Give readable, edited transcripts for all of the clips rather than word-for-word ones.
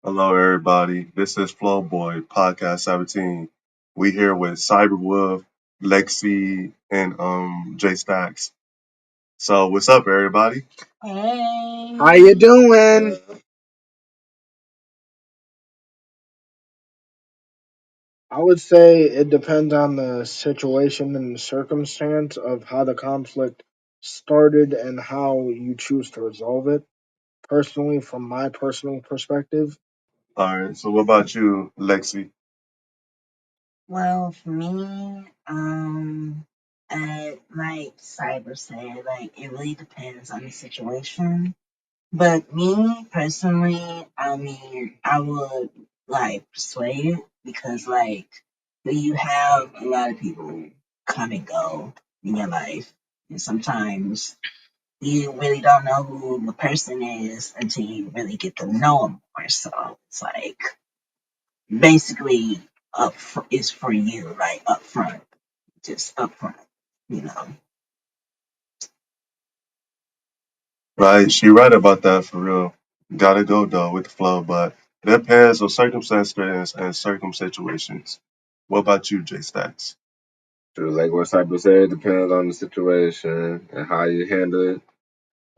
Hello, everybody. This is Flow Boy Podcast 17. We here with Cyberwolf, Lexi, and J Stacks. So, what's up, everybody? Hey. How you doing? I would say it depends on the situation and the circumstance of how the conflict started and how you choose to resolve it. Personally, from my personal perspective, All right. So, what about you, Lexi? Well, for me, like Cyber said, like it really depends on the situation. But me personally, I mean, I would like persuade it because like you have a lot of people come and go in your life, and sometimes you really don't know who the person is until you really get to know them more. So it's like basically is for you, like up front, just up front, you know. Right. She right about that for real. Gotta go, though, with the flow, but it depends on circumstances and circumsituations. What about you, J Stacks? True, like what Cyber said, depends on the situation and how you handle it.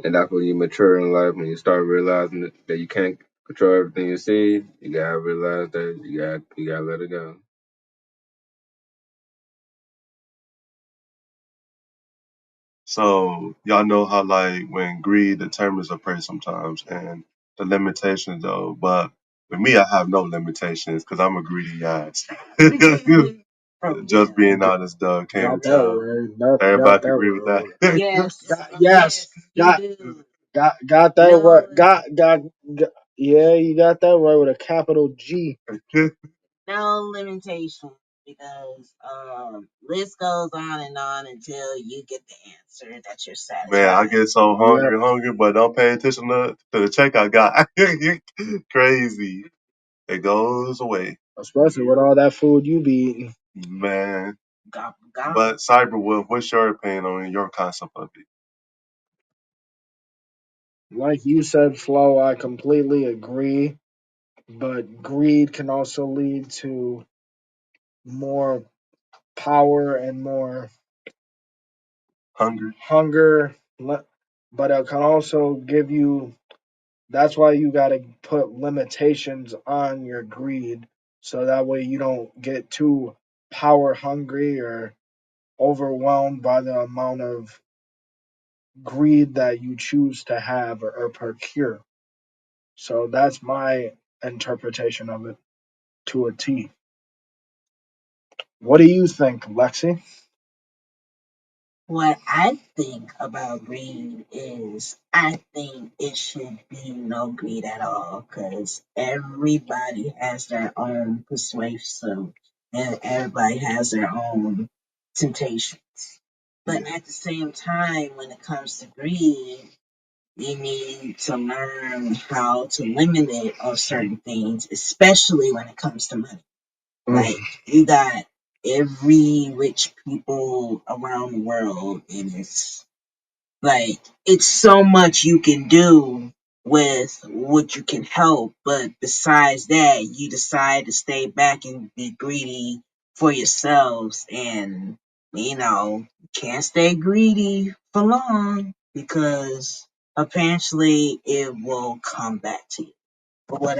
And that's when you mature in life, when you start realizing that you can't control everything you see. You gotta realize that you gotta let it go. So y'all know how like when greed determines a prey sometimes and the limitations though, but with me I have no limitations because I'm a greedy ass. Just being honest though, can't got we that tell? word. Got Everybody that agree with that. word. Yes, got got that word. Got yeah, you got that word with a capital G. No limitation because list goes on and on until you get the answer that you're Man, I satisfied. get so Yep, hungry, but don't pay attention to the check I got. Crazy. It goes away. especially with all that food you be eating. Man. Gobble gobble. But Cyberwolf, what's your opinion on your concept of it? Like you said, Flo, I completely agree. But greed can also lead to more power and more Hungry? hunger. But it can also give you. That's why you got to put limitations on your greed, so that way you don't get too power hungry or overwhelmed by the amount of greed that you choose to have or procure. So that's my interpretation of it to a T. What do you think, Lexi? What I think about greed is I think it should be no greed at all because everybody has their own persuasive and everybody has their own temptations. But at the same time, when it comes to greed, you need to learn how to limit it on certain things, especially when it comes to money. Mm. Like you got every rich people around the world, and it's so much you can do with what you can help, but besides that, you decide to stay back and be greedy for yourselves, and can't stay greedy for long because eventually it will come back to you. But what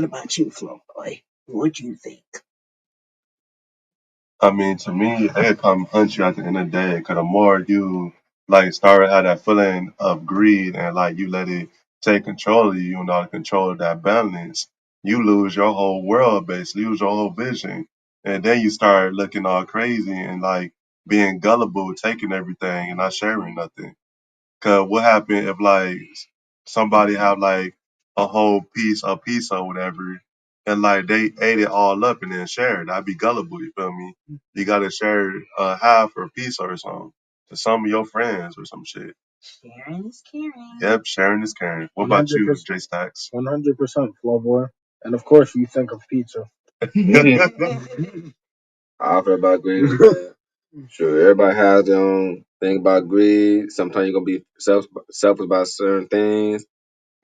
about you, Flo Boy? What do you think? I mean, to me, it could come hunt you at the end of the day. Because the more you like start to have that feeling of greed and like you let it take control of you, not control of that balance, you lose your whole world, basically, you lose your whole vision, and then you start looking all crazy and like being gullible, taking everything and not sharing nothing. Cause what happened if like somebody have like a whole piece, a piece or whatever, and like they ate it all up and then shared? That'd be gullible. You feel me? You gotta share half or a piece or something to some of your friends or some shit. Sharing is caring. Yep, sharing is caring. What about you, 100%, J Stacks? 100% flow boy. And of course, you think of pizza. How I feel about greed is that sure everybody has their own thing about greed. Sometimes you're gonna be selfish about certain things,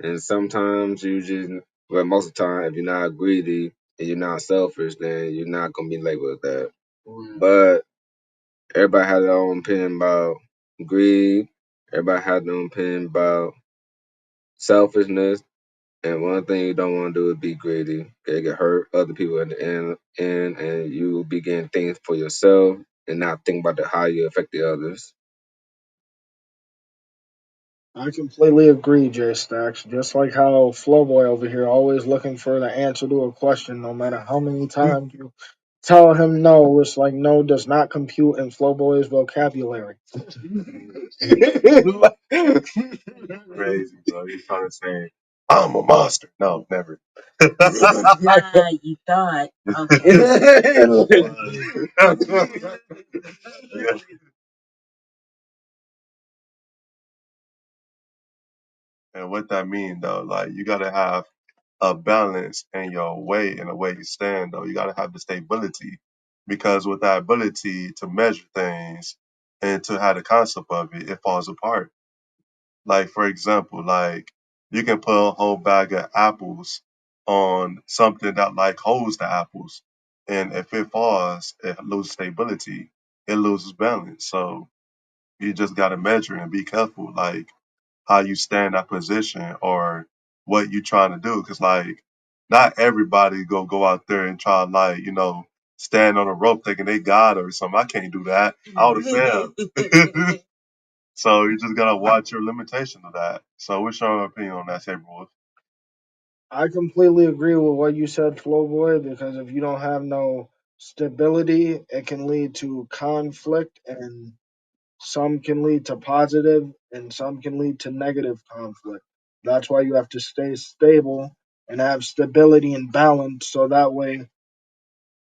and sometimes you just But most of the time, if you're not greedy and you're not selfish, then you're not gonna be labeled that. But everybody has their own opinion about greed. Everybody has their own opinion about selfishness. And one thing you don't want to do is be greedy. It can hurt other people in the end, and you begin things for yourself and not think about how you affect the others. I completely agree, J Stacks. Just like how Flowboy over here always looking for the answer to a question, no matter how many times you tell him no, it's like no does not compute in Flowboy's vocabulary. Crazy, bro. He's trying to say, I'm a monster. No, never. You thought. Okay. And what that mean though, like you gotta have a balance in your weight and the way you stand though. You gotta have the stability. Because with that ability to measure things and to have the concept of it, it falls apart. Like for example, like you can put a whole bag of apples on something that like holds the apples. And if it falls, it loses stability. It loses balance. So you just gotta measure and be careful. Like how you stand that position or what you trying to do. Cause like not everybody go out there and try to like, stand on a rope thinking they God or something. I can't do that. I would have failed. So you just gotta watch your limitation of that. So what's your opinion on that, Sabre? I completely agree with what you said, Flowboy, because if you don't have no stability, it can lead to conflict, and some can lead to positive, and some can lead to negative conflict. That's why you have to stay stable and have stability and balance, so that way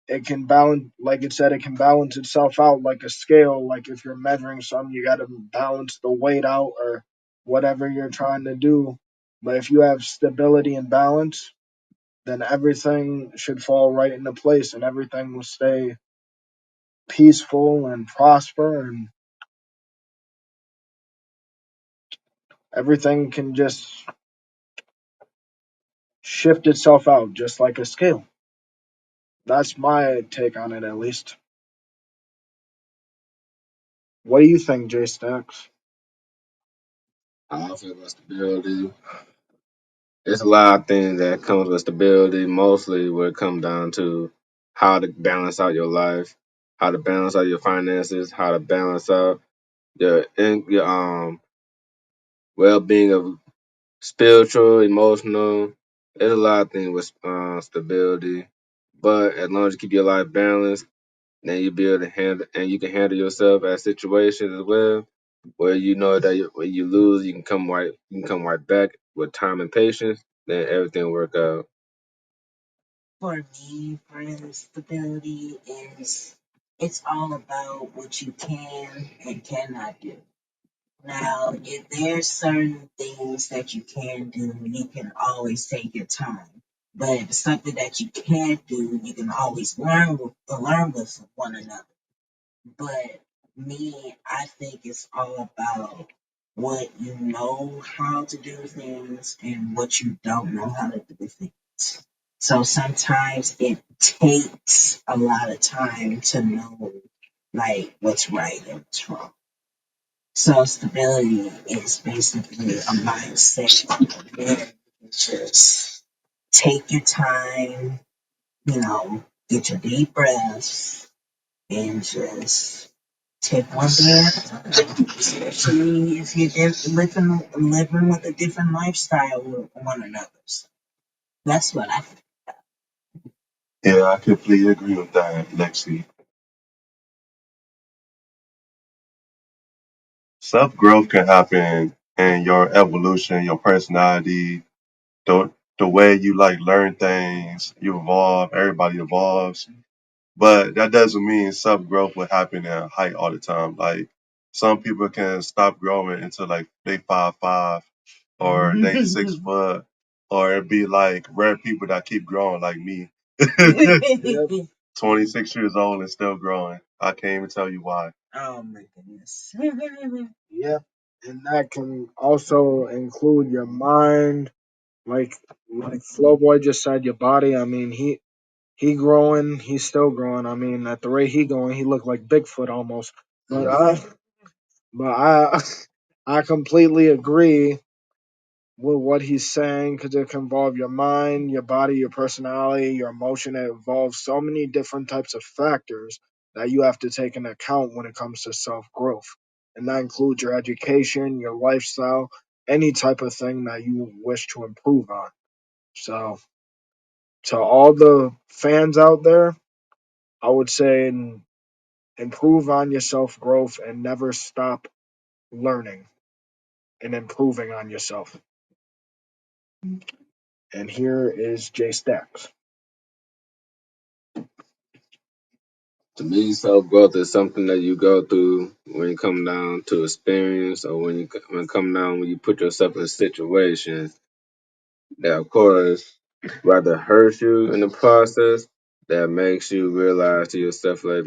it can balance, like it said, it can balance itself out like a scale. Like if you're measuring something, you got to balance the weight out or whatever you're trying to do. But if you have stability and balance, then everything should fall right into place and everything will stay peaceful and prosper, and everything can just shift itself out just like a scale. That's my take on it, at least. What do you think, J Stacks? I feel about stability. It's a lot of things that comes with stability. Mostly, what it comes down to how to balance out your life, how to balance out your finances, how to balance out your well being of spiritual, emotional. There's a lot of things with stability, but as long as you keep your life balanced, then you be able to handle and you can handle yourself at situations as well where you know that when you lose, you can come right back with time and patience. Then everything will work out. For me, friends, stability is it's all about what you can and cannot do. Now, if there's certain things that you can do, you can always take your time. But if it's something that you can't do, you can always learn with one another. But me, I think it's all about what you know how to do things and what you don't know how to do things. So sometimes it takes a lot of time to know like what's right and what's wrong. So stability is basically a mindset where you just take your time, get your deep breaths and just take one day at a time. Especially if you're living with a different lifestyle with one another. So that's what I think. Yeah, I completely agree with that, Lexi. Self growth can happen in your evolution, your personality, the way you like learn things, you evolve, everybody evolves. But that doesn't mean self growth will happen at height all the time. Like some people can stop growing until like they 5'5" or they 6 foot, or it be like rare people that keep growing like me. Yep, 26 years old and still growing. I can't even tell you why. Oh my goodness. yep. And that can also include your mind, like Flowboy just said, your body. I mean, he growing, he's still growing. I mean, at the rate he going, he look like Bigfoot almost. But I I completely agree with what he's saying because it can involve your mind, your body, your personality, your emotion. It involves so many different types of factors that you have to take into account when it comes to self growth. And that includes your education, your lifestyle, any type of thing that you wish to improve on. So, to all the fans out there, I would say improve on your self growth and never stop learning and improving on yourself. And here is Jay Stacks. To me, self growth is something that you go through when you come down to experience, or when you come down when you put yourself in a situation that, of course, rather hurts you in the process, that makes you realize to yourself, like,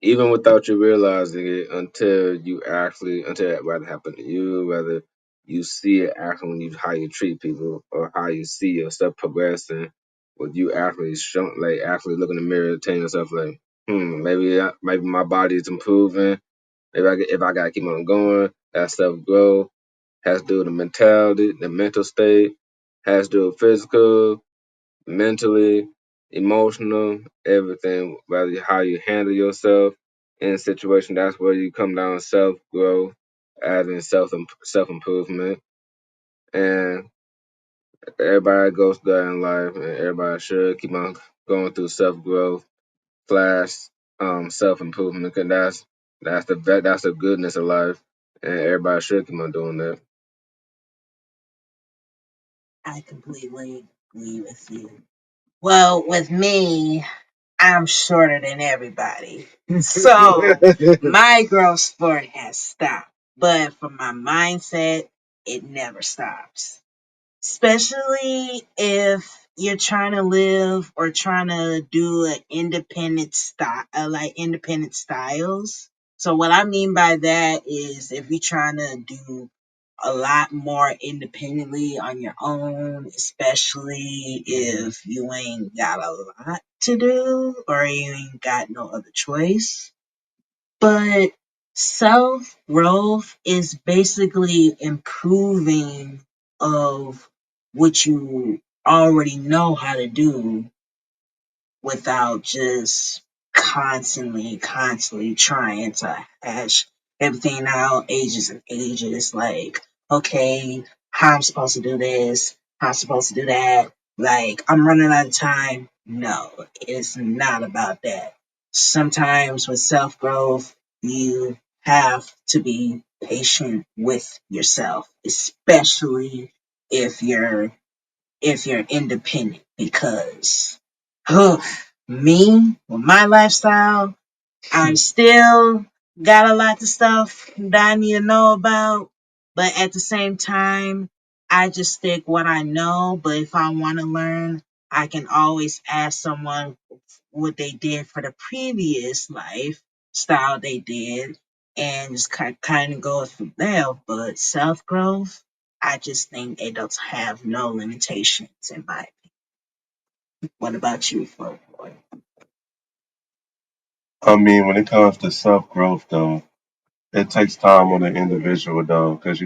even without you realizing it, until it rather happen to you, whether you see it actually when you how you treat people or how you see yourself progressing, with you actually look in the mirror and telling yourself like, maybe my body is improving. Maybe if I gotta keep on going, that self growth has to do with the mentality, the mental state, has to do with physical, mentally, emotional, everything, whether how you handle yourself in a situation. That's where you come down self growth, adding self improvement, and everybody goes through that in life, and everybody should keep on going through self growth slash self improvement, because that's the goodness of life, and everybody should keep on doing that. I completely agree with you. Well, with me, I'm shorter than everybody. So my growth spurt has stopped. But for my mindset, it never stops. Especially if you're trying to live or trying to do an independent style, like independent styles. So what I mean by that is if you're trying to do a lot more independently on your own, especially if you ain't got a lot to do or you ain't got no other choice. But self growth is basically improving of what you already know how to do without just constantly trying to hash everything out ages and ages. Like, okay, how I'm supposed to do this, how I'm supposed to do that. Like, I'm running out of time. No, it's not about that. Sometimes with self growth, you have to be patient with yourself, especially if you're independent because me with my lifestyle, I'm still got a lot of stuff that I need to know about, but at the same time, I just stick what I know. But if I want to learn, I can always ask someone what they did for the previous lifestyle they did and just kind of go from there. But self growth, I just think it does have no limitations in my opinion. What about you, Flo Boy? I mean, when it comes to self growth, though, it takes time on the individual, though, because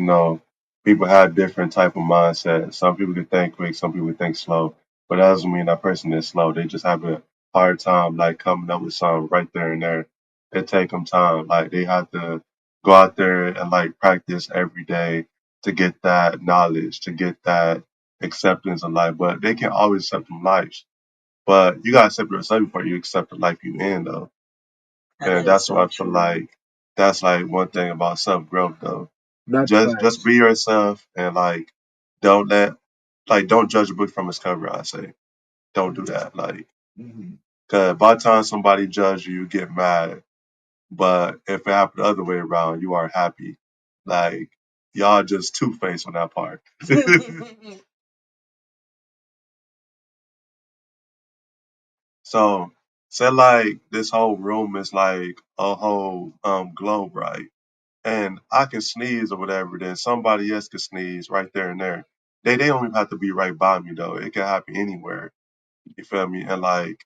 people have different type of mindset. Some people can think quick, some people think slow, but that doesn't mean that person is slow. They just have a hard time like coming up with something right there and there. It take them time. Like they have to go out there and like practice every day to get that knowledge, to get that acceptance of life. But they can always accept them life. But you gotta accept yourself before you accept the life you in, though. That And is that's why so I feel true. like that's like one thing about self growth, though. That's Just facts. be yourself and like don't let don't judge a book from its cover. I say don't do that. Like, Mhm. cause by the time somebody judge you, you get mad. But if it happened the other way around, you are happy. Like y'all just two faced on that part. So say like this whole room is like a whole globe, right? And I can sneeze or whatever, then somebody else can sneeze right there and there. they don't even have to be right by me though. It can happen anywhere. You feel me? And like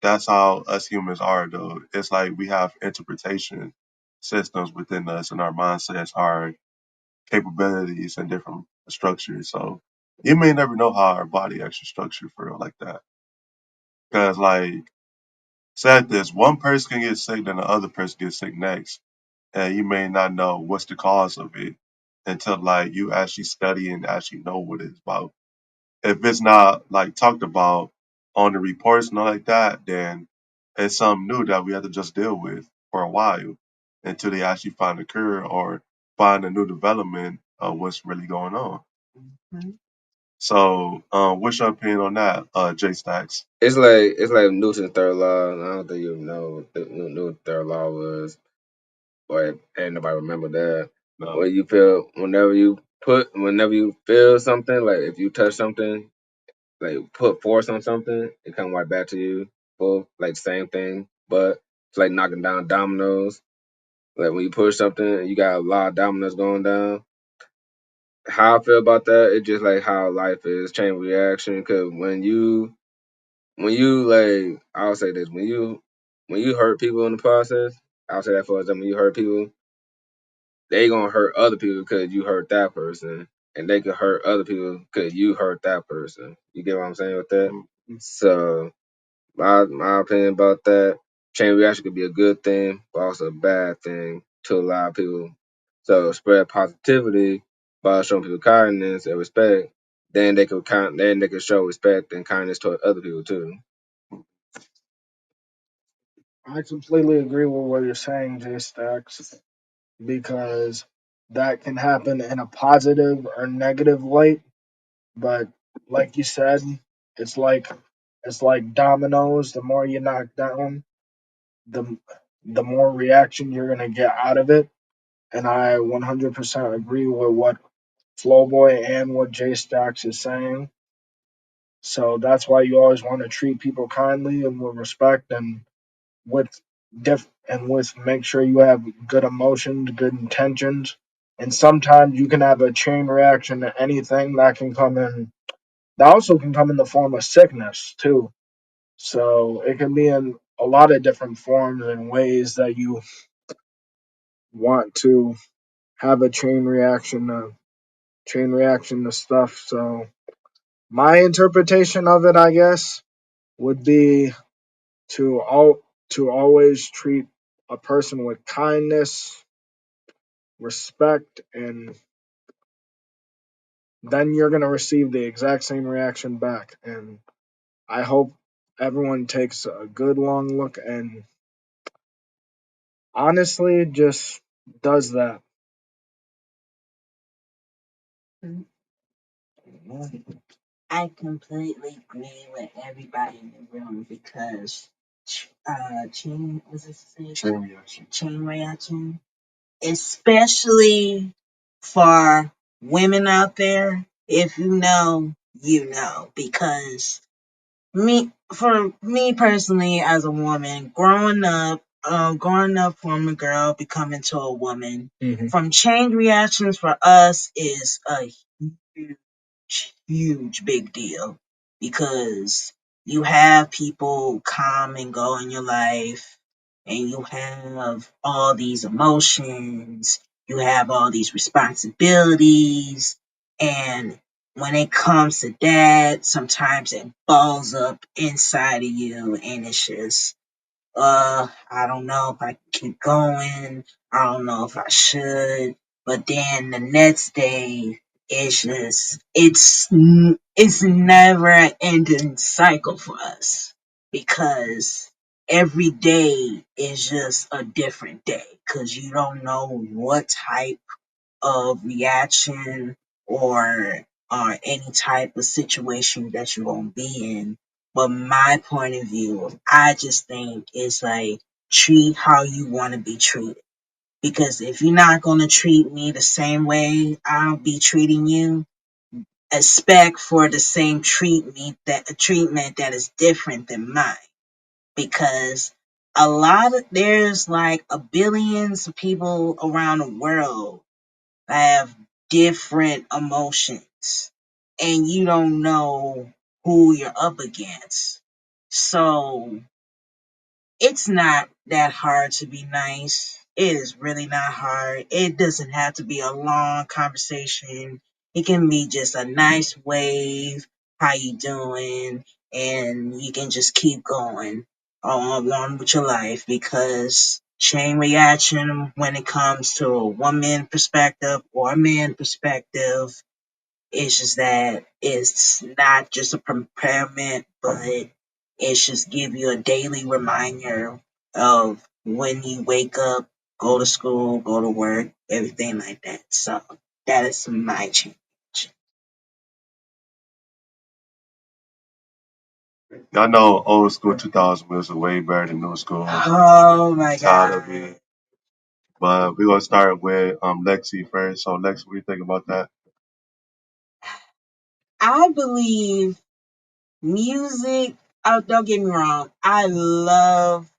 that's how us humans are though. It's like we have interpretation systems within us and our mindsets, our capabilities and different structures. So you may never know how our body actually structured for real like that. Because like said this, one person can get sick, then the other person gets sick next. And you may not know what's the cause of it until like you actually study and actually know what it's about. If it's not like talked about on the reports and all like that, then it's something new that we have to just deal with for a while until they actually find a cure or find a new development of what's really going on. Mhm. So, what's your opinion on that, J Stacks? It's like Newton's third law. And I don't think you know what the Newton's third law was, but ain't nobody remember that. No. When you feel, whenever you feel something, like if you touch something, like put force on something, it come right back to you. Full like same thing, but it's like knocking down dominoes. Like when you push something, you got a lot of dominoes going down. How I feel about that, it's just like how life is, chain reaction. Cause when you like, I'll say this, when you hurt people in the process, I'll say that for example, when you hurt people, they gonna hurt other people because you hurt that person, and they could hurt other people because you hurt that person. You get what I'm saying with that? Mm-hmm. So my opinion about that, chain reaction could be a good thing, but also a bad thing to a lot of people. So spread positivity by showing people kindness and respect. Then they could show respect and kindness toward other people too. I completely agree with what you're saying, J Stacks, because that can happen in a positive or negative light. But like you said, it's like it's like dominoes. The more you knock down, the the more reaction you're gonna get out of it. And I 100% agree with what Flowboy and what J Stacks is saying. So that's why you always want to treat people kindly and with respect and with with make sure you have good emotions, good intentions. And sometimes you can have a chain reaction to anything that can come in. That also can come in the form of sickness too. So it can be in a lot of different forms and ways that you want to have a chain reaction to stuff. So my interpretation of it, I guess, would be to always treat a person with kindness, respect, and then you're gonna receive the exact same reaction back. And I hope everyone takes a good long look and honestly just does that. I completely agree with everybody in the room because chain was it say? Chain reaction. Chain reaction, especially for women out there. If you know, you know, because for me personally, as a woman, growing up from a girl becoming to a woman, from chain reactions for us is a huge big deal because you have people come and go in your life and you have all these emotions, you have all these responsibilities, and when it comes to that, sometimes it balls up inside of you and it's just I don't know if I can keep going. I don't know if I should. But then the next day, it's never an ending cycle for us because every day is just a different day because you don't know what type of reaction or any type of situation that you're gonna be in. But my point of view, I just think it's like treat how you want to be treated. Because if you're not gonna treat me the same way I'll be treating you, expect for the same treatment that is different than mine. Because there's like a billions of people around the world have different emotions. and you don't know who you're up against. So it's not that hard to be nice. It is really not hard. It doesn't have to be a long conversation. It can be just a nice wave. How you doing? And you can just keep going along with your life, because chain reaction when it comes to a woman perspective or a man perspective, it's just that it's not just a preparation, but it's just give you a daily reminder of when you wake up, go to school, go to work, everything like that. So that is my change. Y'all know old school 2000 music way better than new school. Oh my Tired of god. it. But we're gonna start with Lexi first. So Lexi, what do you think about that? I believe music, oh, don't get me wrong, I love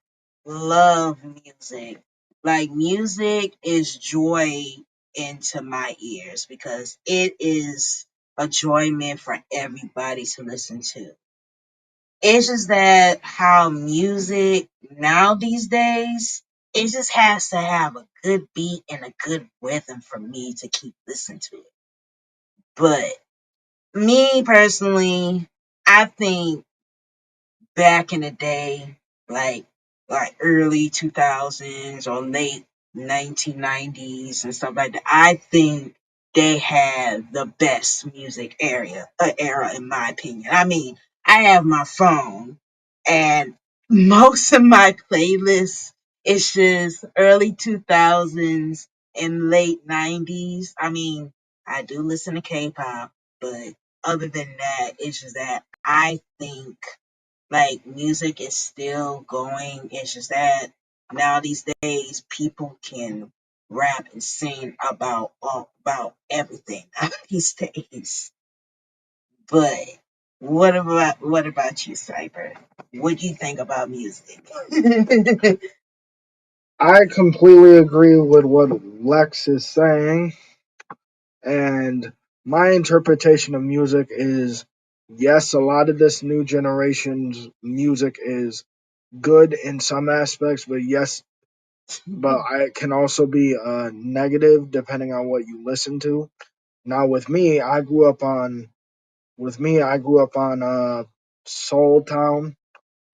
music. Like, music is joy into my ears because it is a enjoyment for everybody to listen to. It's just that how music now these days, it just has to have a good beat and a good rhythm for me to keep listening to it. But me personally, I think back in the day, like early 2000s or late 1990s and stuff like that, I think they had the best music era in my opinion. I mean, I have my phone, and most of my playlists it's just early 2000s and late 90s. I mean, I do listen to K-pop, but other than that, it's just that I think like music is still going. It's just that now these days people can rap and sing about everything these days. But what about you, Cyber? What do you think about music? I completely agree with what Lex is saying, and my interpretation of music is yes, a lot of this new generation's music is good in some aspects, but yes, but it can also be negative depending on what you listen to. Now, I grew up on Soul Town.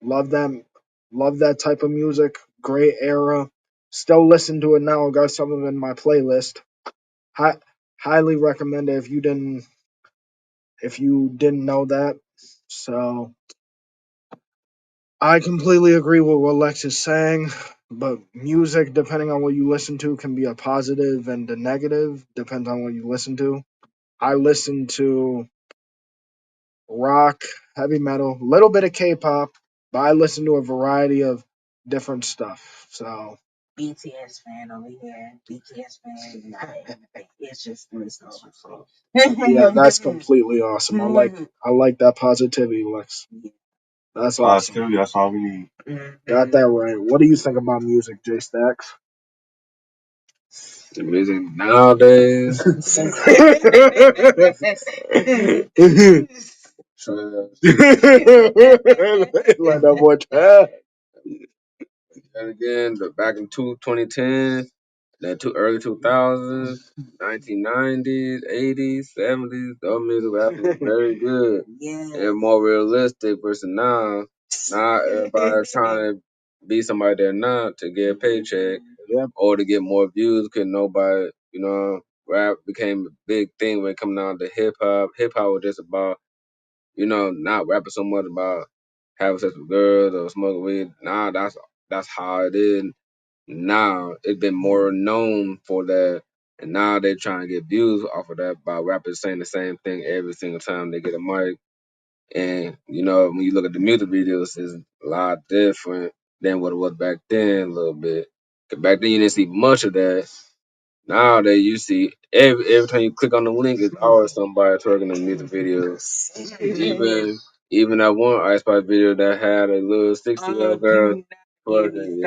Love them, love that type of music. Great era. Still listen to it now. Got some of it in my playlist. Hi, highly recommend it if you didn't know that. So I completely agree with what Lex is saying. But music, depending on what you listen to, can be a positive and a negative. Depends on what you listen to. I listen to rock, heavy metal, a little bit of K-pop, but I listen to a variety of different stuff. So BTS fan over here. BTS fan. It's just listen. yeah, that's completely awesome. I like that positivity, Lex. That's awesome. Positivity, that's all we need. Got that right. What do you think about music, J Stacks? The music nowadays. Like that boy trash. And again, back in 2010, that early 2000s, 1990s, 80s, 70s, those music rappers was very good and more realistic versus now. Now everybody's trying to be somebody they're not to get a paycheck Yep. or to get more views because nobody, rap became a big thing when it come down to hip hop. Hip hop was just about, not rapping so much about having sex with girls or smoking weed. Nah, that's how it is now. It's been more known for that, and now they're trying to get views off of that by rappers saying the same thing every single time they get a mic. And when you look at the music videos, it's a lot different than what it was back then, a little bit. 'Cause back then you didn't see much of that. Nowadays you see every time you click on the link, it's always somebody twerking in the music videos. Even that one Ice Spice video that had a little 60-year-old girl twerking.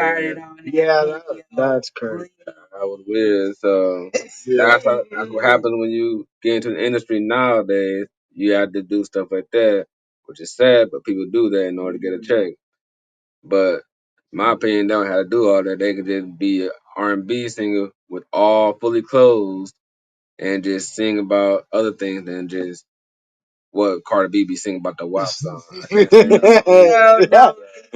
Yeah, that's crazy. That was weird. So that's what happens when you get into the industry nowadays. you have to do stuff like that, which is sad, but people do that in order to get a check. But in my opinion, they don't have to do all that. They could just be an R&B singer with all fully clothed and just sing about other things than just what Cardi B be singing about the WAP song. I can't say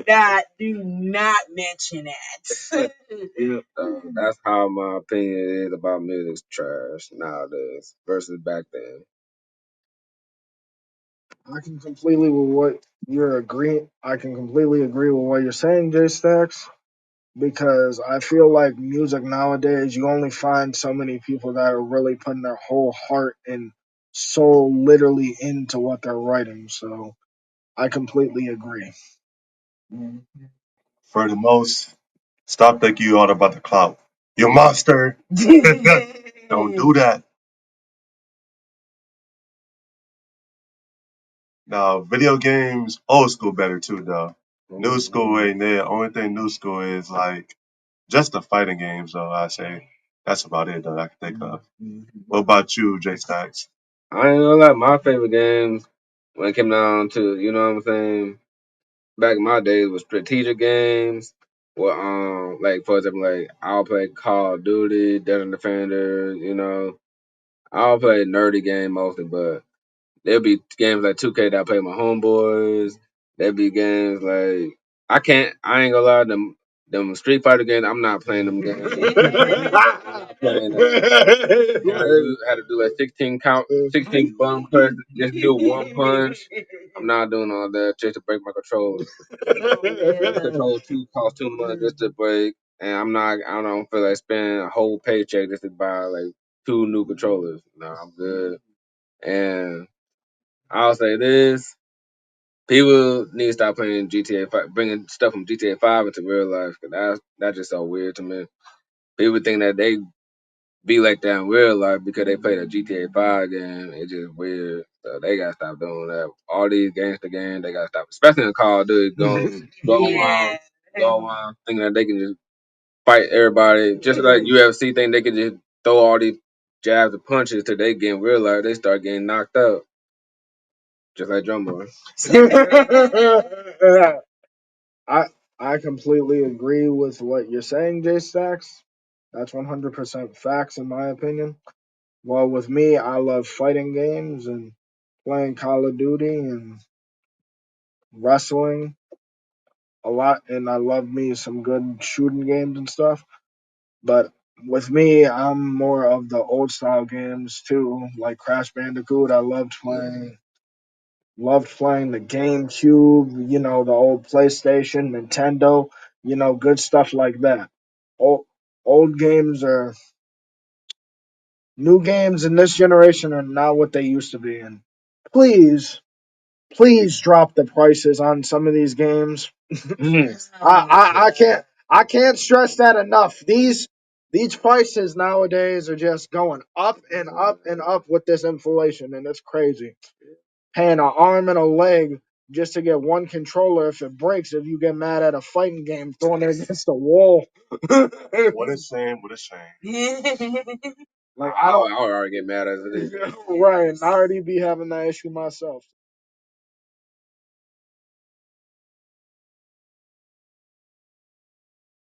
that. Do not mention that. Yeah, that's how my opinion is about music's trash nowadays versus back then. I can completely with what you're agreeing. I can completely agree with what you're saying, Jay Stacks, because I feel like music nowadays, you only find so many people that are really putting their whole heart and soul literally into what they're writing. So I completely agree. For the most, stop thinking you all about the clout. You monster. Don't do that. Now, video games, old school better too, though. New school ain't there. Only thing new school is like just the fighting games, though. I say that's about it, though. I can think of. What about you, J Stacks? I ain't gonna lie, my favorite games when it came down to, you know what I'm saying, back in my days was strategic games. Well, like for example, like I'll play Call of Duty, Desert Defender, you know. I'll play nerdy game mostly, but there'll be games like 2K that I play with my homeboys. There'll be games like I ain't gonna lie, them Street Fighter games, I'm not playing them games. I'm not playing them. Had to do like 16 count, 16 bump press, just do one punch. I'm not doing all that just to break my controller. The controller too cost too much just to break, and I don't feel like spending a whole paycheck just to buy like two new controllers. No, I'm good. And I'll say this: people need to stop playing GTA 5, bringing stuff from GTA 5 into real life. Cause that's just so weird to me. People think that they be like that in real life because they play the GTA 5 game. It's just weird. So they gotta stop doing that. All these gangster games, they gotta stop. Especially in Call of Duty, go around thinking that they can just fight everybody. Just like UFC think they can just throw all these jabs and punches till they get in real life. They start getting knocked out. Just like Drumboy. I I completely agree with what you're saying, Jay Stacks. That's 100% facts in my opinion. Well, with me, I love fighting games and playing Call of Duty and wrestling a lot, and I love me some good shooting games and stuff. But with me, I'm more of the old style games too, like Crash Bandicoot. I loved playing the GameCube, the old PlayStation, Nintendo, good stuff like that. Old old games are new games in this generation are not what they used to be. And please, please drop the prices on some of these games. I can't stress that enough. These prices nowadays are just going up and up and up with this inflation, and it's crazy. Paying an arm and a leg just to get one controller. If it breaks, if you get mad at a fighting game, throwing it against the wall. What a shame. What a shame. Like I would already get mad as it is. right, and I already be having that issue myself.